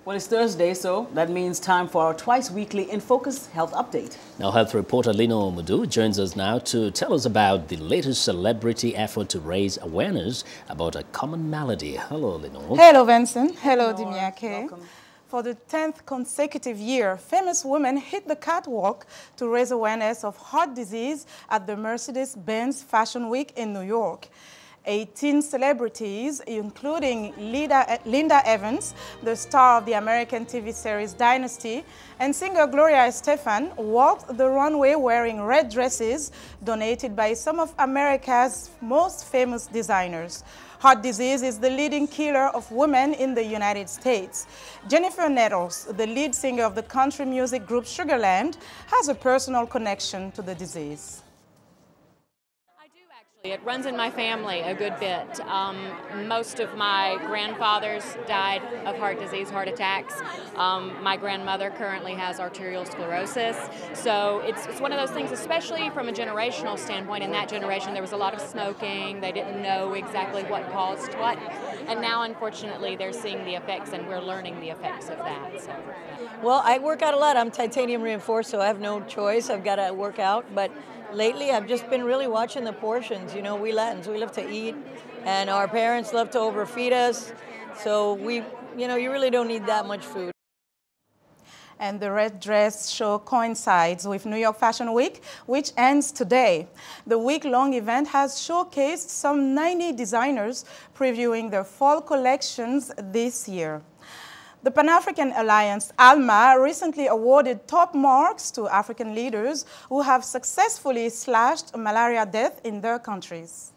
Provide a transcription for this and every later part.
Well, it's Thursday, so that means time for our twice-weekly In Focus Health Update. Now, health reporter Moudou joins us now to tell us about the latest celebrity effort to raise awareness about a common malady. Hello, Linord. Hello, Vincent. Hello, Dimiake. Welcome. For the 10th consecutive year, famous women hit the catwalk to raise awareness of heart disease at the Mercedes-Benz Fashion Week in New York. 18 celebrities, including Linda Evans, the star of the American TV series Dynasty, and singer Gloria Estefan, walked the runway wearing red dresses donated by some of America's most famous designers. Heart disease is the leading killer of women in the United States. Jennifer Nettles, the lead singer of the country music group Sugarland, has a personal connection to the disease. It runs in my family a good bit. Most of my grandfathers died of heart disease, heart attacks. My grandmother currently has arterial sclerosis. So it's one of those things, especially from a generational standpoint. In that generation, there was a lot of smoking. They didn't know exactly what caused what. And now, unfortunately, they're seeing the effects, and we're learning the effects of that. So. Well, I work out a lot. I'm titanium reinforced, so I have no choice. I've got to work out. But lately, I've just been really watching the portions. You know, we Latins, we love to eat, and our parents love to overfeed us. So you really don't need that much food. And the red dress show coincides with New York Fashion Week, which ends today. The week-long event has showcased some 90 designers previewing their fall collections this year. The Pan-African Alliance, ALMA, recently awarded top marks to African leaders who have successfully slashed malaria death in their countries.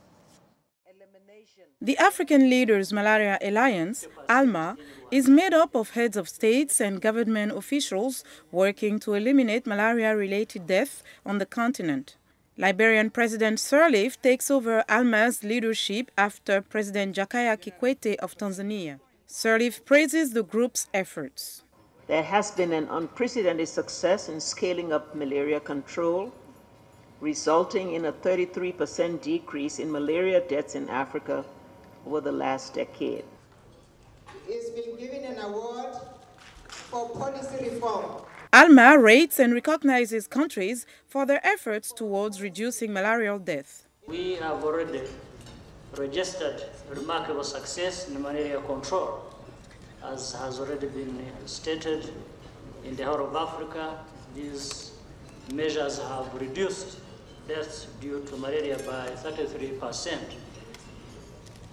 The African Leaders Malaria Alliance, ALMA, is made up of heads of states and government officials working to eliminate malaria-related death on the continent. Liberian President Sirleaf takes over ALMA's leadership after President Jakaya Kikwete of Tanzania. Sirleaf praises the group's efforts. There has been an unprecedented success in scaling up malaria control, resulting in a 33% decrease in malaria deaths in Africa over the last decade. It's been given an award for policy reform. ALMA rates and recognizes countries for their efforts towards reducing malarial death. We have already registered remarkable success in malaria control. As has already been stated, in the whole of Africa, these measures have reduced deaths due to malaria by 33%.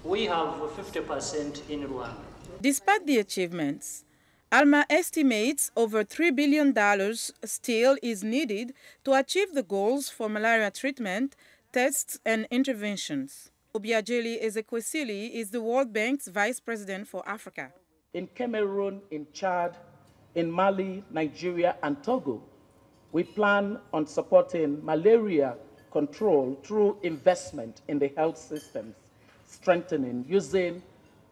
We have 50% in Rwanda. Despite the achievements, ALMA estimates over $3 billion still is needed to achieve the goals for malaria treatment, tests, and interventions. Obiajeli Ezekwesili is the World Bank's Vice President for Africa. In Cameroon, in Chad, in Mali, Nigeria, and Togo, we plan on supporting malaria control through investment in the health systems, strengthening using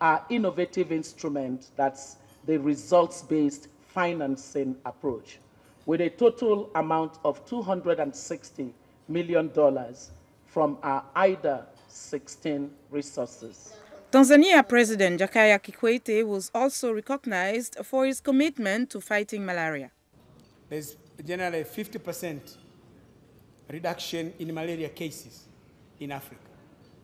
our innovative instrument that's the results-based financing approach, with a total amount of $260 million from our IDA 16 resources. Tanzania President Jakaya Kikwete was also recognized for his commitment to fighting malaria. There's generally a 50% reduction in malaria cases in Africa.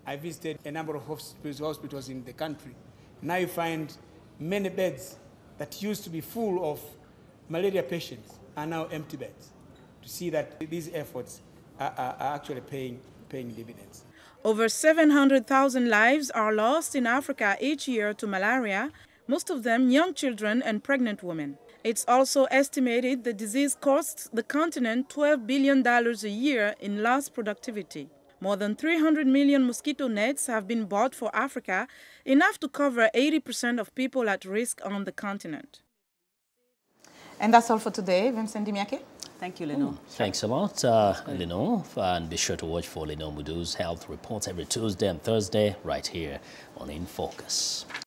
I visited a number of hospitals in the country. Now you find many beds that used to be full of malaria patients are now empty beds, to see that these efforts are actually paying dividends. Over 700,000 lives are lost in Africa each year to malaria, most of them young children and pregnant women. It's also estimated the disease costs the continent $12 billion a year in lost productivity. More than 300 million mosquito nets have been bought for Africa, enough to cover 80% of people at risk on the continent. And that's all for today. Vincent Dimiake. Thank you, Linord. Thanks a lot, Linord. And be sure to watch for Linord Moudou's health reports every Tuesday and Thursday right here on In Focus.